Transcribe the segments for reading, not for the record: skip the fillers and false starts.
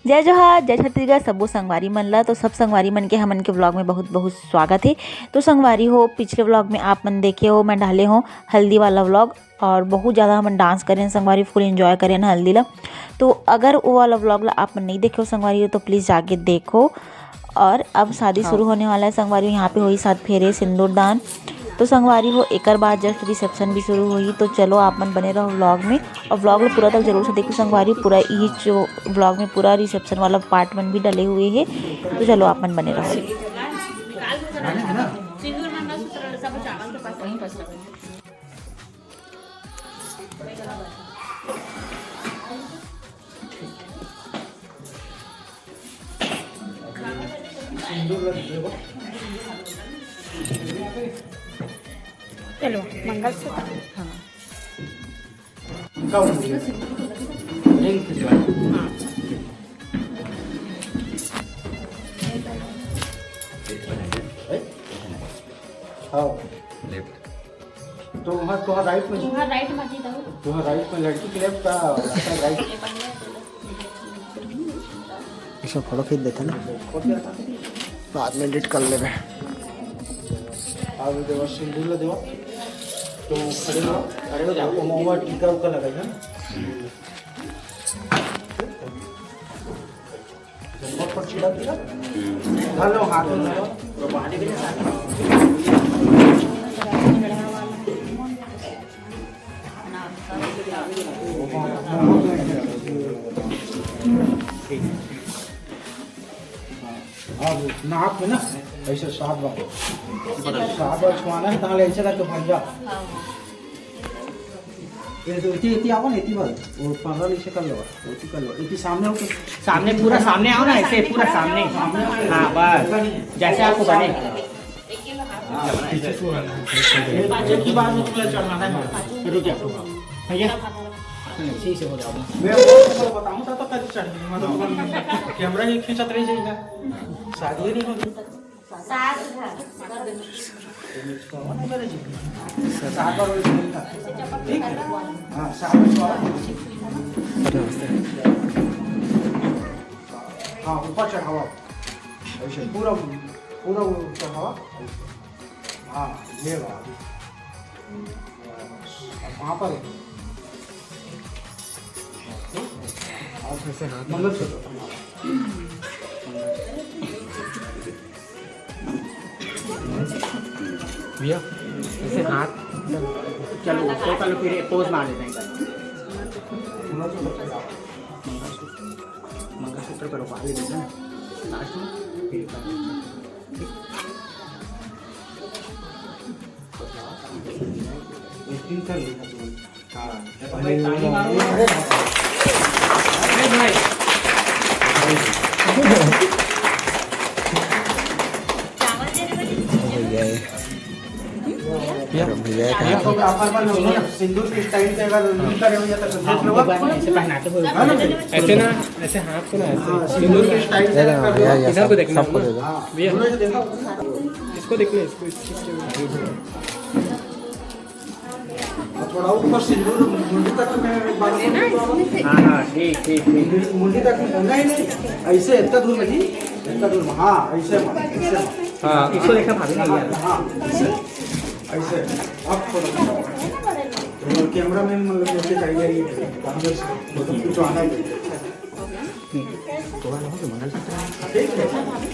जय जोहार, जय छत्तीसगढ़ सबो संगवारी मन ला। तो सब संगवारी मन के हमन के व्लॉग में बहुत बहुत स्वागत है। तो संगवारी हो, पिछले व्लॉग में आप मन देखे हो, मैं डाले हो हल्दी वाला व्लॉग और बहुत ज़्यादा हमन डांस करें संगवारी, फुल एंजॉय करें ना हल्दी ला। तो अगर वो वाला व्लॉग ला आप मन नहीं देखे हो संगवारी हो तो प्लीज़ जाके देखो। और अब शादी शुरू होने वाला है संगवारी, यहाँ पे हुई 7 फेरे सिंदूर दान। तो संगवारी हो एक बाद जस्ट रिसेप्शन भी शुरू हुई। तो चलो आप मन बने रहो व्लॉग में और व्लॉग में पूरा तक जरूर से देखो संगवारी। पूरा ये जो व्लॉग में पूरा रिसेप्शन वाला पार्ट 1 भी डले हुए हैं। तो चलो आप मन बने रहो। चलो मंगलसूत्र हाँ तो वहाँ राइट में राइट मत दो तो राइट में लड़की के लेफ्ट का राइट इसमें फोटो खींच देते ना, बाद में एडिट कर ले रहे। अब देवा सिंदूर देवा तो खड़े हो जाओ, मोहम्मद टीका उका लगाई है बहुत पर छिड़ा दिया हेलो हाथ में लो तो बाहर के लिए अब नाक में ना ऐसे 7 बार छुआना है, ताले ऐसे करके भैया ये तो इतनी आओ ना, इतनी बार वो 15 नीचे कर लो, इतनी कर लो, इतनी सामने हो, सामने पूरा सामने आओ ना, ऐसे पूरा सामने। हाँ बस जैसे आपको बने की बात में पूरा चढ़ना है। रुक जा भैया सही से हो जाओ। मैं वो बताऊं था तो कल चढ़ मतलब कैमरा ही खींचत रही जाएगा, शादी नहीं होगी। 7 बार ठीक है। हाँ 7 बार हाँ ऊपर चढ़ावा ऐसे पूरा पूरा चढ़ावा। हाँ ये बात वहाँ पर मंगलसूत्र भैया ऐसे हाथ चलो उसको कल फिर पोज मार देते हैं। मंगलसूत्र पर रुका ले देते हैं लास्ट में फिर कर लेगा। सिंदूर के स्टाइल से अगर करे हो जाता तो ऐसे पहनाते हुए ऐसे ना, ऐसे हाथ को ना ऐसे सिंदूर के स्टाइल से इधर को देखना भैया, देखो इसको देखना, इसको थोड़ा ऊपर सिंदूर मुंडी तक में हाँ हाँ ठीक ठीक ठीक मुंडी तक में नहीं ऐसे इतना दूर में जी, इतना दूर में हाँ ऐसे हाँ इसको देखना भाभी नहीं यार। हाँ ऐसे अब थोड़ा कैमरा मैन मतलब जैसे चाहिए कुछ आना है ठीक है।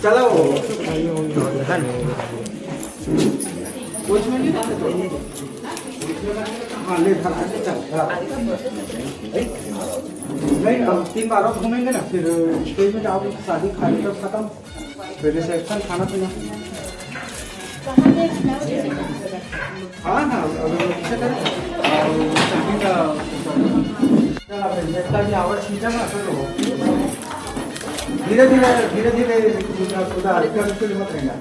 चलो कुछ में नहीं हाँ ले चल नहीं अब 3 बार और घूमेंगे ना, फिर स्टेज में जाओगे शादी खाली तब खत्म, फिर रिसेप्शन खाना पीना। हाँ हाँ अगर अच्छा करें जितना भी आवाज खींचा ना फिर धीरे धीरे मत रहेगा।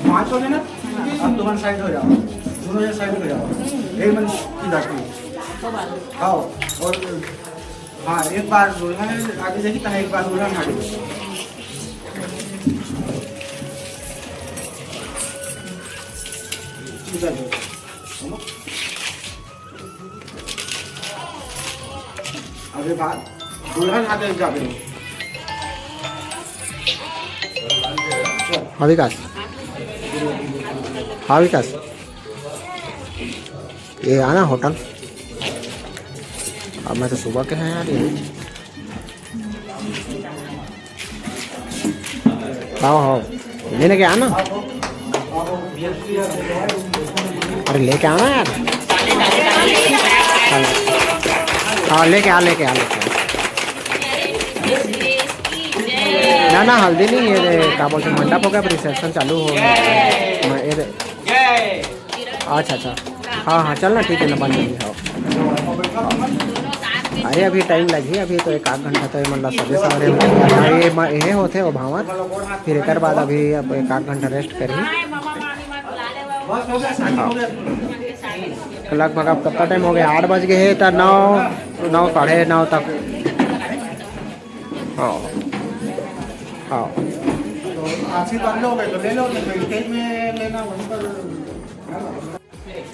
पाँच हो गए ना, अब तुम्हारे साइड हो जाओ, दोनों साइड हो जाओ। एक मन की जाती खाओ और हाँ एक बार दुल्हन आगे देखी था, एक बार दुल्हन आगे। इधर देखो। आगे बार दुल्हन आगे जाके। हाँ विकास, हाँ विकास, ये आना होटल। अब मैं तो सुबह के हैं यार ये। हाँ लेने के आना, अरे लेके आना यार। हाँ लेके आ। ना हल्दी नहीं, ये क्या बोलते हैं, मंडप हो गया, रिसेप्शन चालू हो गया। अच्छा हाँ चल ना, ठीक है ना, बन जाएगी। हाँ अरे अभी टाइम लगी, अभी तो एक आध घंटा तो मतलब सभी सवेरे ये होते वो भावर, फिर एक बाद अभी अब एक आध घंटा रेस्ट करी। लगभग अब कितना टाइम हो गया, 8 बज गए है तो 9 साढ़े 9 तक। हाँ आशीर्वाद लोगे तो ले लो, स्टेज में लेना वहीं पर।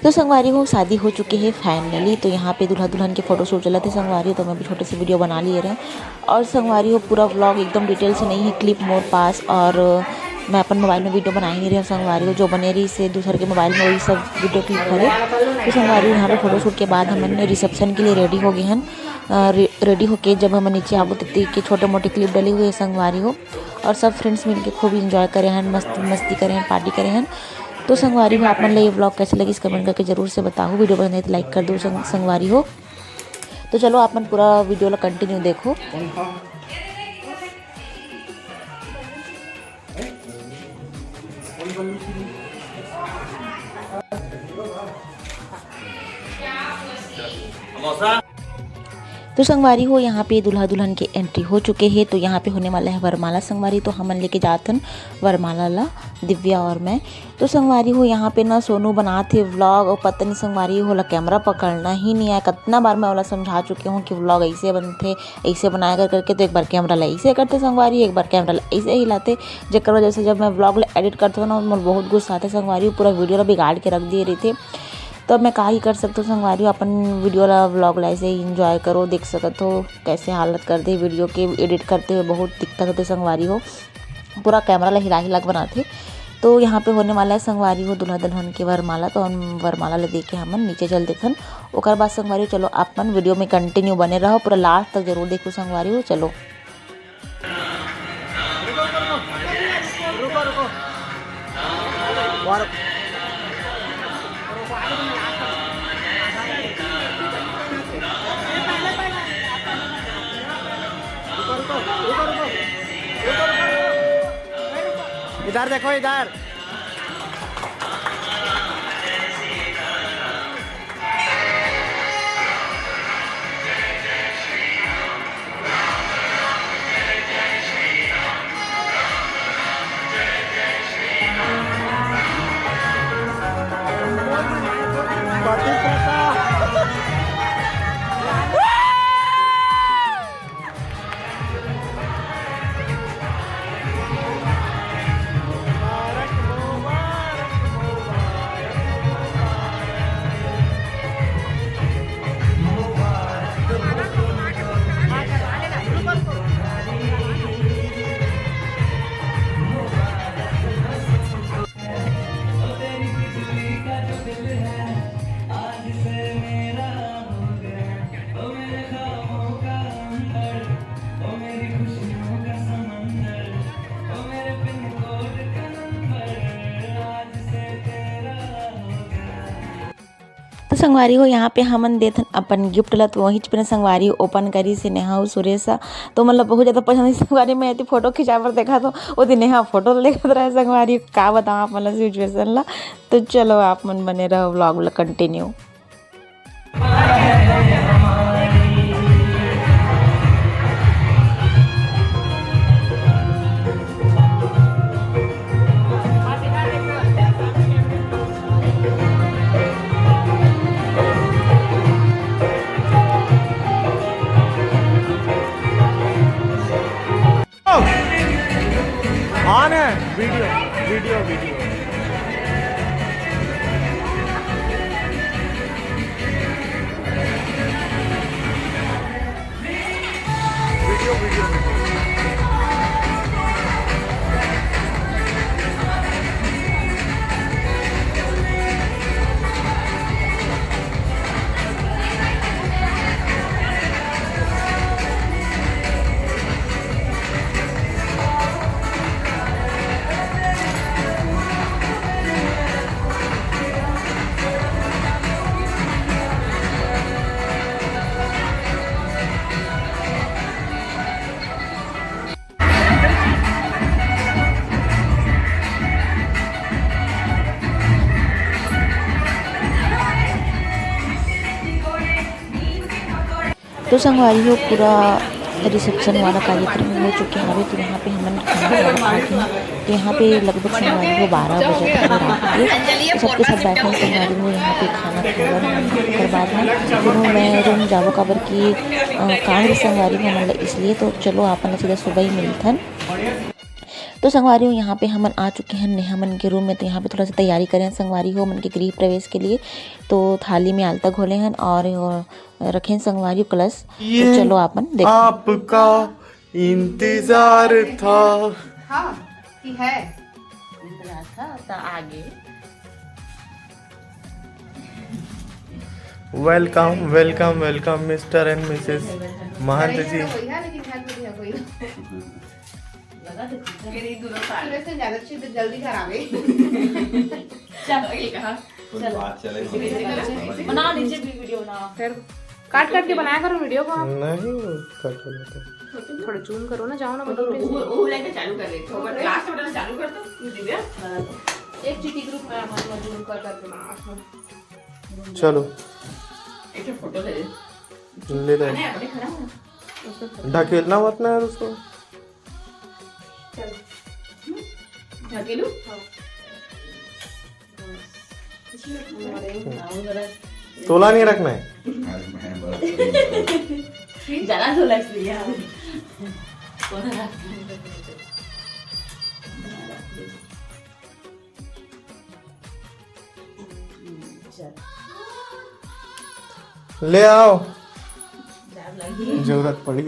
तो संगवारी हो शादी हो चुकी है फाइनली। तो यहाँ पे दूल्हा दुल्हन के फोटो शूट चला थे संगवारी, तो मैं भी छोटे से वीडियो बना लिए रहे। और संगवारी हो पूरा व्लॉग एकदम डिटेल से नहीं है, क्लिप मोर पास, और मैं अपन मोबाइल में वीडियो बना ही नहीं रही संगवारी हो, जो बने रही से दूसरे के मोबाइल में वही सब वीडियो क्लिप करे। तो संगवारी हो यहाँ पे फोटो शूट के बाद हमने रिसेप्शन के लिए रेडी हो गए हैं। रेडी होके जब हम नीचे आबो तब के छोटे मोटे क्लिप डली हुई है संगवारी हो, और सब फ्रेंड्स मिलके खूब इंजॉय करे हैं, मस्ती करे हैं, पार्टी करे हैं। तो संगवारी हो आप मन ये व्लॉग कैसे लगी कमेंट करके जरूर से बताओ। वीडियो पसंद है तो लाइक कर दो संगवारी हो। तो चलो आप मन पूरा वीडियो ला कंटिन्यू देखो। तो संगवारी हो यहाँ पे दूल्हा दुल्हन के एंट्री हो चुके हैं। तो यहाँ पे होने वाला है वरमाला संगवारी, तो हम लेके जाते हैं वरमाला ला, दिव्या और मैं। तो संगवारी हो यहाँ पे ना सोनू बनाते व्लॉग, और पता नहीं संगवारी हो ला कैमरा पकड़ना ही नहीं आया। कितना बार मैं वाला समझा चुकी हूँ कि व्लॉग ऐसे बनते, ऐसे बनाया करके। तो एक बार कैमरा ला ऐसे करते संगवारी, एक बार कैमरा ला ऐसे हिलाते, जेकर वजह से जब मैं व्लॉग ला एडिट करते हो ना बहुत गुस्सा आते संगवारी, पूरा वीडियो ला बिगाड़ के रख दिए रही थे। तो मैं का ही कर सकते हो संगवारी, अपन वीडियो ला व्लॉग ला ऐसे ही इंजॉय करो, देख सकते हो कैसे हालत कर दे वीडियो के एडिट करते हुए, बहुत दिक्कत होती संगवारी हो, पूरा कैमरा ला हिला के बनाते। तो यहाँ पे होने वाला है संगवारी हो दूल्हा दुल्हन के वरमाला। तो हम वरमाला ले देख के हमन नीचे चल देखन, ओकर बाद संगवारी चलो अपन वीडियो में कंटिन्यू बने रहो, पूरा लास्ट तक जरूर देखो संगवारी हो। चलो इधर देखो इधर। तो संगवारी हो यहाँ पे हमन देथन अपन गिफ्ट ला, तो वहीं पे संगवारी ओपन करी से नेहा सुरेशा। तो मतलब बहुत ज़्यादा पसंद है संगवारी में ऐसी फोटो खिंचावर देखा, तो वो दिन नेहा फोटो देखते रहे संगवारी, का बताऊँ आप मतलब सिचुएशन ला। तो चलो आप मन बने रहो व्लॉग ला continue. Video video video video video तो संगवारी पूरा रिसेप्शन वाला कार्यक्रम हो चुके हैं अभी। तो यहाँ पे हम खाना खाए थे। तो यहाँ पे लगभग संगवारी को 12 बजे रात के तो सबके सब बैठे संगवारी में यहाँ पे खाना खाकर बाद में मैं रूम जाबो काबर की कांड संगवारी में मतलब इसलिए। तो चलो आपन सीधा सुबह ही मिलथन। तो संगवारी हो यहाँ पे हमन आ चुके हैं नेहा मन के रूम में। तो यहाँ पे थोड़ा सा तैयारी करें संगवारी हो मन के गृह प्रवेश के लिए। तो थाली में आलता घोले हैं और रखें संगवारी कलश। तो चलो आपन देखो। आपका इंतजार था। हाँ की है आगे welcome welcome welcome Mr and Mrs Mahant ji. जल्दी घर आ गई। बना लीजिए वीडियो ना। फिर काट काट के बनाया करो वीडियो को। नहीं कट होता थोड़ा जूम करो ना, जाओ ना वो लेके चालू कर लेते हो लास्ट बटन चालू कर दो दिव्या। एक चिट्ठी ग्रुप में हमारे जूम कर करके चलो एक फोटो ले ले ले ले अपने खड़ा हो ढकेलना मत ना यार उसको। ढकेलू तोला नहीं रखना है। ज्यादा तो लग रही है। ले आओ जरूरत पड़ी।